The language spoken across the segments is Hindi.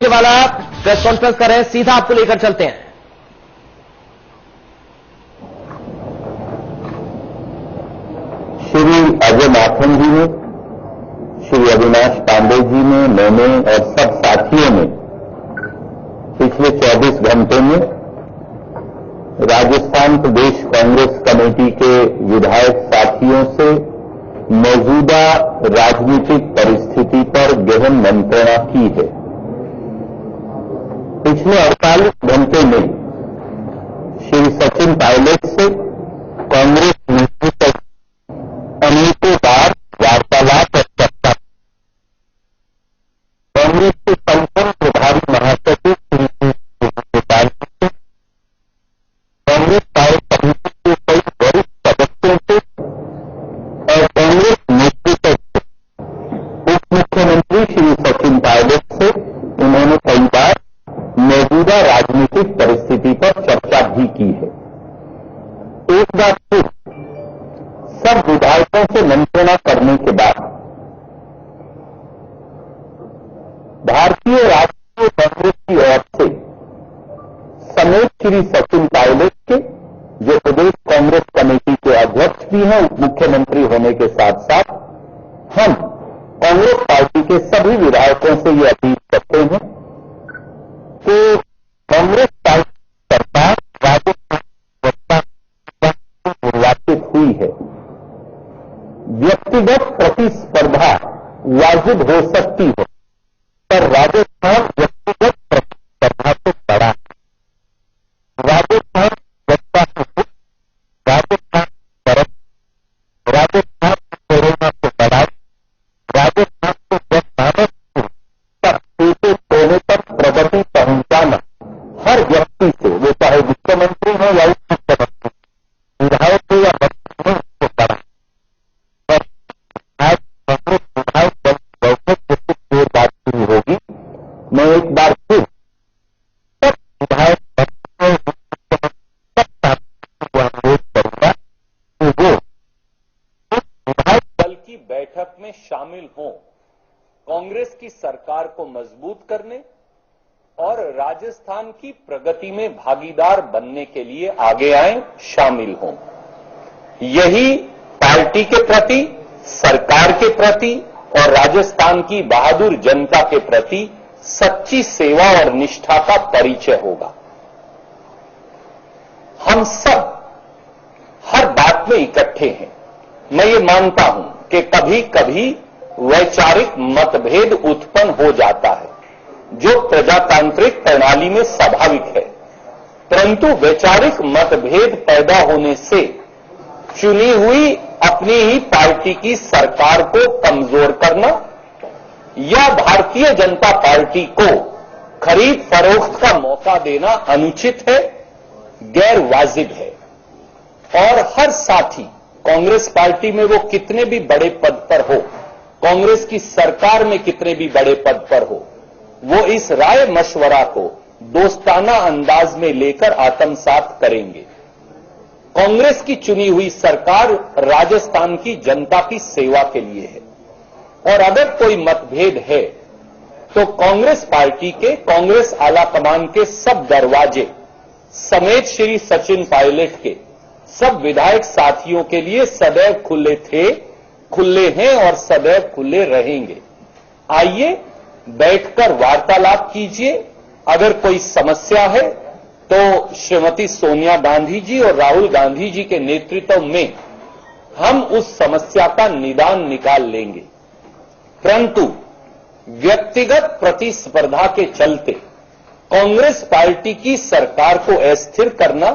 सुरजेवाला प्रेस कॉन्फ्रेंस कर रहे हैं, सीधा आपको लेकर चलते हैं। श्री अजय माथुर जी ने, श्री अविनाश पांडे जी ने, मैंने और सब साथियों ने पिछले 24 घंटे में राजस्थान प्रदेश कांग्रेस कमेटी के विधायक साथियों से मौजूदा राजनीतिक परिस्थिति पर गहन मंत्रणा की है। पिछले 48 घंटे में श्री सचिन पायलट से कांग्रेस नेतृत्व अनेकों बार वार्तालाप और चर्चा। कांग्रेस के संगठन प्रभारी महासचिव श्री कांग्रेस कार्य समिति के कई वरिष्ठ सदस्यों से और कांग्रेस नेतृत्व से उप मुख्यमंत्री श्री सचिन पायलट से उन्होंने कई बार मौजूदा राजनीतिक परिस्थिति पर चर्चा भी की है। एक बार फिर सब विधायकों से मंत्रणा करने के बाद भारतीय राष्ट्रीय कांग्रेस की ओर से समेत श्री सचिन पायलट के, जो प्रदेश कांग्रेस कमेटी के अध्यक्ष भी हैं, उप मुख्यमंत्री होने के साथ साथ, हम कांग्रेस पार्टी के सभी विधायकों से ये अपील करते हैं कि कांग्रेस पार्टी सरकार राजस्थान निर्वाचित हुई है। व्यक्तिगत प्रतिस्पर्धा वाजिब हो सकती है, पर राजस्थान व्यक्तिगत प्रतिस्पर्धा से बड़ा है। राजस्थान जनता से खुद, राजस्थान तरफ, राजस्थान कोरोना से लड़ाई, राजस्थान को जनमानस को तक एक कोने तक प्रगति पहुंचाना हर व्यक्ति से, वो चाहे मुख्यमंत्री हो या उप मुख्यमंत्री, विधायक हो या मंत्री हो, उसको बड़ा। आज कांग्रेस विधायक दल की बैठक से कुछ देर बाद शुरू होगी। मैं एक बार फिर सब विधायक मंत्रियों सब साथियों को अनुरोध करूंगा कि वो इस विधायक दल की बैठक में शामिल हों, कांग्रेस की सरकार को मजबूत करने और राजस्थान की प्रगति में भागीदार बनने के लिए आगे आए, शामिल हों। यही पार्टी के प्रति, सरकार के प्रति और राजस्थान की बहादुर जनता के प्रति सच्ची सेवा और निष्ठा का परिचय होगा। हम सब हर बात में इकट्ठे हैं। मैं ये मानता हूं कि कभी कभी वैचारिक मतभेद उत्पन्न हो जाता है, जो प्रजातांत्रिक प्रणाली में स्वाभाविक है, परंतु वैचारिक मतभेद पैदा होने से चुनी हुई अपनी ही पार्टी की सरकार को कमजोर करना या भारतीय जनता पार्टी को खरीद फरोख्त का मौका देना अनुचित है, गैर वाजिब है। और हर साथी कांग्रेस पार्टी में वो कितने भी बड़े पद पर हो, कांग्रेस की सरकार में कितने भी बड़े पद पर हो, वो इस राय मशवरा को दोस्ताना अंदाज में लेकर आत्मसात करेंगे। कांग्रेस की चुनी हुई सरकार राजस्थान की जनता की सेवा के लिए है, और अगर कोई मतभेद है तो कांग्रेस पार्टी के, कांग्रेस आलाकमान के सब दरवाजे समेत श्री सचिन पायलट के सब विधायक साथियों के लिए सदैव खुले थे, खुले हैं और सदैव खुले रहेंगे। आइए बैठकर वार्तालाप कीजिए। अगर कोई समस्या है तो श्रीमती सोनिया गांधी जी और राहुल गांधी जी के नेतृत्व में हम उस समस्या का निदान निकाल लेंगे, परंतु व्यक्तिगत प्रतिस्पर्धा के चलते कांग्रेस पार्टी की सरकार को अस्थिर करना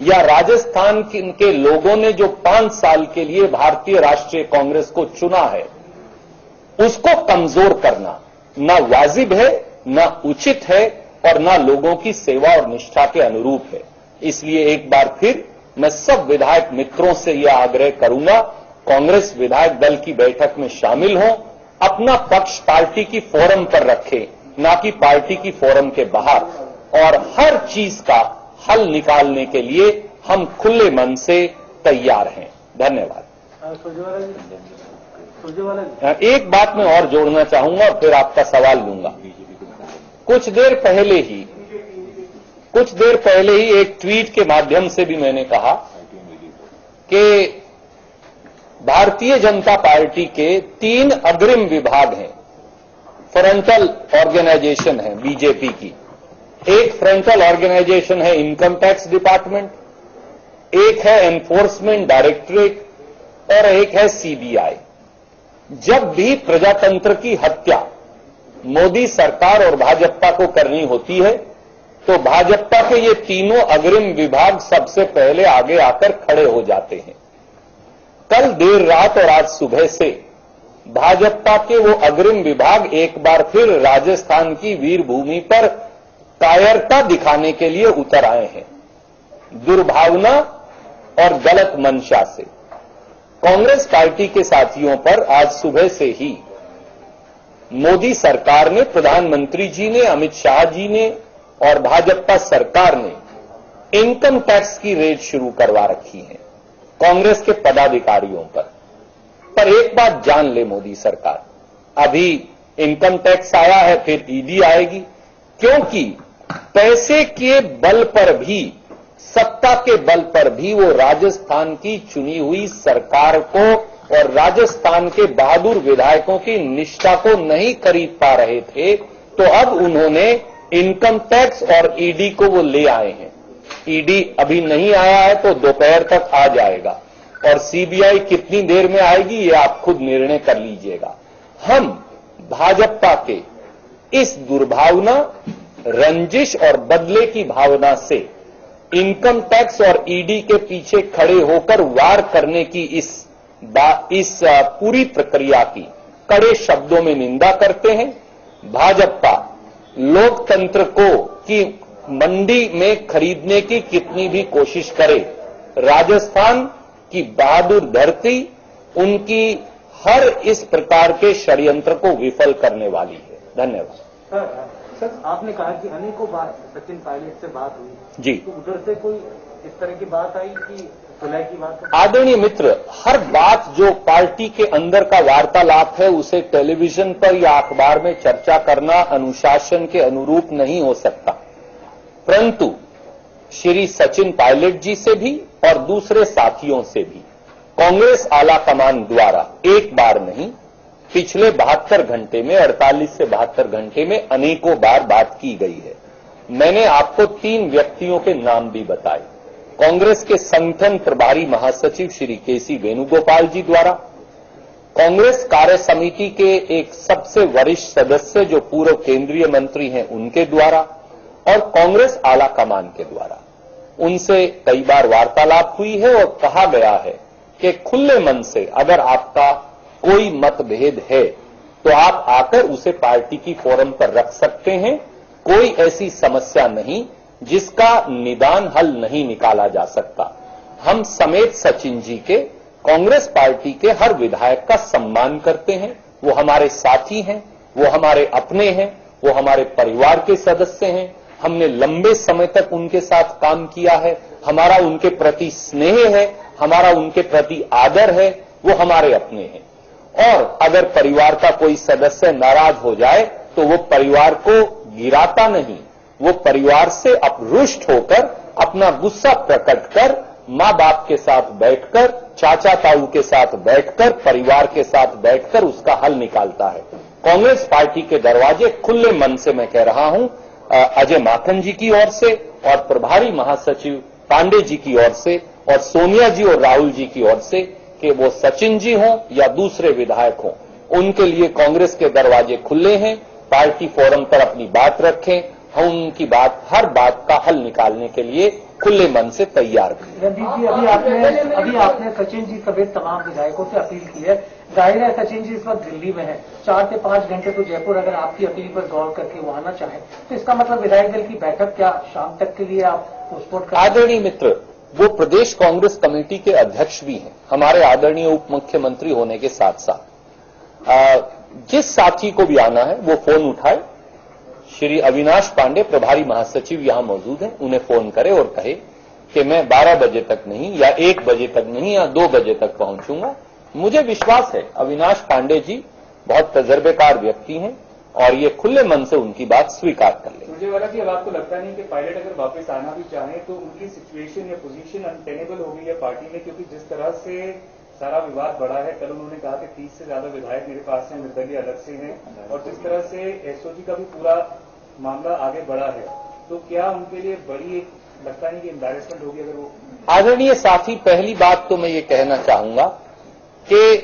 या राजस्थान के लोगों ने जो 5 साल के लिए भारतीय राष्ट्रीय कांग्रेस को चुना है, उसको कमजोर करना ना वाजिब है, ना उचित है और ना लोगों की सेवा और निष्ठा के अनुरूप है। इसलिए एक बार फिर मैं सब विधायक मित्रों से यह आग्रह करूंगा, कांग्रेस विधायक दल की बैठक में शामिल हों, अपना पक्ष पार्टी की फोरम पर रखें, ना कि पार्टी की फोरम के बाहर, और हर चीज का हल निकालने के लिए हम खुले मन से तैयार हैं। धन्यवाद। एक बात मैं और जोड़ना चाहूंगा और फिर आपका सवाल लूंगा। कुछ देर पहले ही एक ट्वीट के माध्यम से भी मैंने कहा कि भारतीय जनता पार्टी के 3 अग्रिम विभाग हैं, फ्रंटल ऑर्गेनाइजेशन है बीजेपी की। एक फ्रंटल ऑर्गेनाइजेशन है इनकम टैक्स डिपार्टमेंट, एक है एनफोर्समेंट डायरेक्टरेट और एक है सीबीआई। जब भी प्रजातंत्र की हत्या मोदी सरकार और भाजपा को करनी होती है तो भाजपा के ये तीनों अग्रिम विभाग सबसे पहले आगे आकर खड़े हो जाते हैं। कल देर रात और आज सुबह से भाजपा के वो अग्रिम विभाग एक बार फिर राजस्थान की वीर भूमि पर कायरता दिखाने के लिए उतर आए हैं, दुर्भावना और गलत मंशा से। कांग्रेस पार्टी के साथियों पर आज सुबह से ही मोदी सरकार ने, प्रधानमंत्री जी ने, अमित शाह जी ने और भाजपा सरकार ने इनकम टैक्स की रेड शुरू करवा रखी है कांग्रेस के पदाधिकारियों पर एक बात जान ले मोदी सरकार, अभी इनकम टैक्स आया है, फिर ईडी आएगी, क्योंकि पैसे के बल पर भी, सत्ता के बल पर भी वो राजस्थान की चुनी हुई सरकार को और राजस्थान के बहादुर विधायकों की निष्ठा को नहीं खरीद पा रहे थे, तो अब उन्होंने इनकम टैक्स और ईडी को वो ले आए हैं। ईडी अभी नहीं आया है तो दोपहर तक आ जाएगा और सीबीआई कितनी देर में आएगी ये आप खुद निर्णय कर लीजिएगा। हम भाजपा के इस दुर्भावना, रंजिश और बदले की भावना से इनकम टैक्स और ईडी के पीछे खड़े होकर वार करने की इस पूरी प्रक्रिया की कड़े शब्दों में निंदा करते हैं। भाजपा लोकतंत्र को की मंडी में खरीदने की कितनी भी कोशिश करे, राजस्थान की बहादुर धरती उनकी हर इस प्रकार के षड्यंत्र को विफल करने वाली है। धन्यवाद। सर, आपने कहा कि अनेकों बार सचिन पायलट से बात हुई जी, तो उधर से कोई इस तरह की बात आई कि सुलह की बात? आदरणीय मित्र, हर बात जो पार्टी के अंदर का वार्तालाप है उसे टेलीविजन पर या अखबार में चर्चा करना अनुशासन के अनुरूप नहीं हो सकता, परंतु श्री सचिन पायलट जी से भी और दूसरे साथियों से भी कांग्रेस आला कमान द्वारा एक बार नहीं, पिछले 72 घंटे में, 48 से 72 घंटे में अनेकों बार बात की गई है। मैंने आपको 3 व्यक्तियों के नाम भी बताए। कांग्रेस के संगठन प्रभारी महासचिव श्री केसी वेणुगोपाल जी द्वारा, कांग्रेस कार्य समिति के एक सबसे वरिष्ठ सदस्य जो पूर्व केंद्रीय मंत्री हैं उनके द्वारा और कांग्रेस आला कमान के द्वारा उनसे कई बार वार्तालाप हुई है और कहा गया है कि खुले मन से अगर आपका कोई मतभेद है तो आप आकर उसे पार्टी की फोरम पर रख सकते हैं। कोई ऐसी समस्या नहीं जिसका निदान हल नहीं निकाला जा सकता। हम समेत सचिन जी के कांग्रेस पार्टी के हर विधायक का सम्मान करते हैं। वो हमारे साथी हैं, वो हमारे अपने हैं, वो हमारे परिवार के सदस्य हैं। हमने लंबे समय तक उनके साथ काम किया है, हमारा उनके प्रति स्नेह है, हमारा उनके प्रति आदर है, वो हमारे अपने हैं। और अगर परिवार का कोई सदस्य नाराज हो जाए तो वो परिवार को गिराता नहीं, वो परिवार से अपरुष्ट होकर अपना गुस्सा प्रकट कर मां बाप के साथ बैठकर, चाचा ताऊ के साथ बैठकर, परिवार के साथ बैठकर उसका हल निकालता है। कांग्रेस पार्टी के दरवाजे खुले मन से मैं कह रहा हूं अजय माकन जी की ओर से और प्रभारी महासचिव पांडे जी की ओर से और सोनिया जी और राहुल जी की ओर से कि वो सचिन जी हों या दूसरे विधायक हों, उनके लिए कांग्रेस के दरवाजे खुले हैं। पार्टी फोरम पर अपनी बात रखें, हम उनकी बात, हर बात का हल निकालने के लिए खुले मन से तैयार हैं। रणदीप जी, अभी आपने सचिन जी समेत तमाम विधायकों से अपील की है। जाहिर है सचिन जी इस वक्त दिल्ली में है, 4 से 5 घंटे तो जयपुर अगर आपकी अपील पर गौर करके वो आना चाहे तो इसका मतलब विधायक दल की बैठक क्या शाम तक के लिए आप पोस्टपोन कर? आदरणीय मित्र, वो प्रदेश कांग्रेस कमेटी के अध्यक्ष भी हैं, हमारे आदरणीय उप मुख्यमंत्री होने के साथ साथ जिस साथी को भी आना है वो फोन उठाए। श्री अविनाश पांडे प्रभारी महासचिव यहां मौजूद हैं, उन्हें फोन करे और कहे कि मैं 12 बजे तक नहीं या 1 बजे तक नहीं या 2 बजे तक पहुंचूंगा। मुझे विश्वास है अविनाश पांडे जी बहुत तजर्बेकार व्यक्ति हैं, और ये खुले मन से उनकी बात स्वीकार कर लें। सुरजेवाला जी, अब आपको लगता नहीं कि पायलट अगर वापस आना भी चाहें तो उनकी सिचुएशन या पोजीशन अनटेनेबल हो गई है पार्टी में, क्योंकि जिस तरह से सारा विवाद बढ़ा है, कल उन्होंने कहा कि 30 से ज्यादा विधायक मेरे पास हैं, निर्दलीय अलग से हैं, और जिस तरह से एसओजी का भी पूरा मामला आगे बढ़ा है, तो क्या उनके लिए बड़ी एक लगता नहीं कि एम्बैरेसमेंट होगी अगर वो? आदरणीय साथी, पहली बात तो मैं ये कहना चाहूंगा कि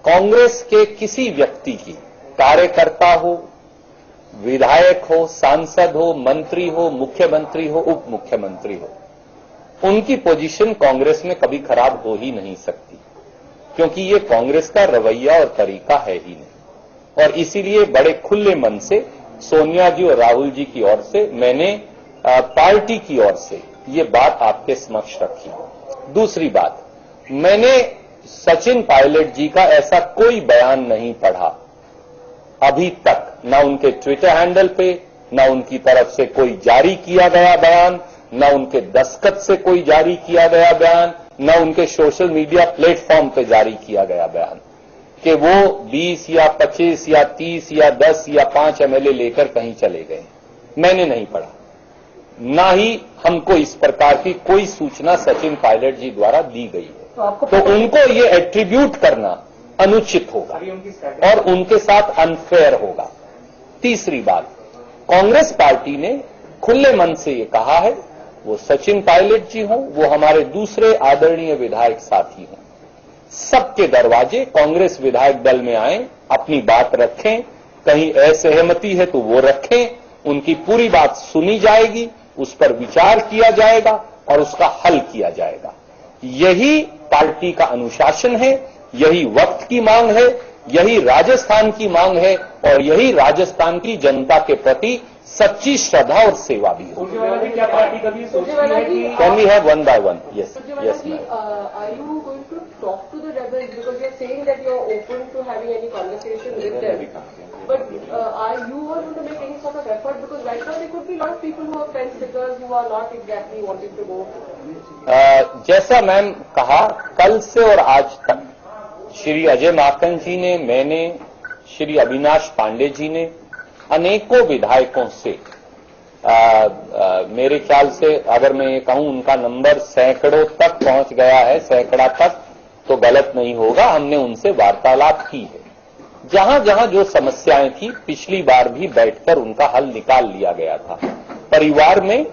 कांग्रेस के किसी व्यक्ति की, कार्यकर्ता हो, विधायक हो, सांसद हो, मंत्री हो, मुख्यमंत्री हो, उप मुख्यमंत्री हो, उनकी पोजीशन कांग्रेस में कभी खराब हो ही नहीं सकती, क्योंकि ये कांग्रेस का रवैया और तरीका है ही नहीं। और इसीलिए बड़े खुले मन से सोनिया जी और राहुल जी की ओर से मैंने पार्टी की ओर से ये बात आपके समक्ष रखी। दूसरी बात, मैंने सचिन पायलट जी का ऐसा कोई बयान नहीं पढ़ा अभी तक, न उनके ट्विटर हैंडल पे, न उनकी तरफ से कोई जारी किया गया बयान, न उनके दस्तखत से कोई जारी किया गया बयान, न उनके सोशल मीडिया प्लेटफॉर्म पे जारी किया गया बयान कि वो 20 या 25 या 30 या 10 या 5 एमएलए लेकर कहीं चले गए। मैंने नहीं पढ़ा, ना ही हमको इस प्रकार की कोई सूचना सचिन पायलट जी द्वारा दी गई है, तो उनको ये एट्रीब्यूट करना अनुचित होगा और उनके साथ अनफेयर होगा। तीसरी बात, कांग्रेस पार्टी ने खुले मन से ये कहा है, वो सचिन पायलट जी हों, वो हमारे दूसरे आदरणीय विधायक साथी हों, सबके दरवाजे कांग्रेस विधायक दल में आए, अपनी बात रखें, कहीं असहमति है तो वो रखें, उनकी पूरी बात सुनी जाएगी, उस पर विचार किया जाएगा और उसका हल किया जाएगा। यही पार्टी का अनुशासन है, यही वक्त की मांग है, यही राजस्थान की मांग है और यही राजस्थान की जनता के प्रति सच्ची श्रद्धा और सेवा भी हो। क्या पार्टी कभी सोचती है कि can we have one by one? Yes yes ma'am. Are you going to talk to the rebels, because you're saying that you're open to having any conversation with them? But are you going to make any sort of effort, because right now there could be a lot of people who are fence sitters who are not exactly wanting to go. जैसा मैम कहा, कल से और आज तक श्री अजय माकन जी ने, मैंने, श्री अविनाश पांडे जी ने अनेकों विधायकों से मेरे ख्याल से अगर मैं ये कहूं उनका नंबर सैकड़ों तक पहुंच गया है, सैकड़ा तक तो गलत नहीं होगा, हमने उनसे वार्तालाप की है। जहां जहां जो समस्याएं थी पिछली बार भी बैठकर उनका हल निकाल लिया गया था। परिवार में,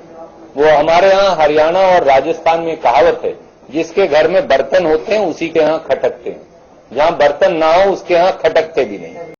वो हमारे यहां हरियाणा और राजस्थान में कहावत है, जिसके घर में बर्तन होते हैं उसी के यहां खटकते हैं, जहां बर्तन ना हो उसके यहां खटकते भी नहीं।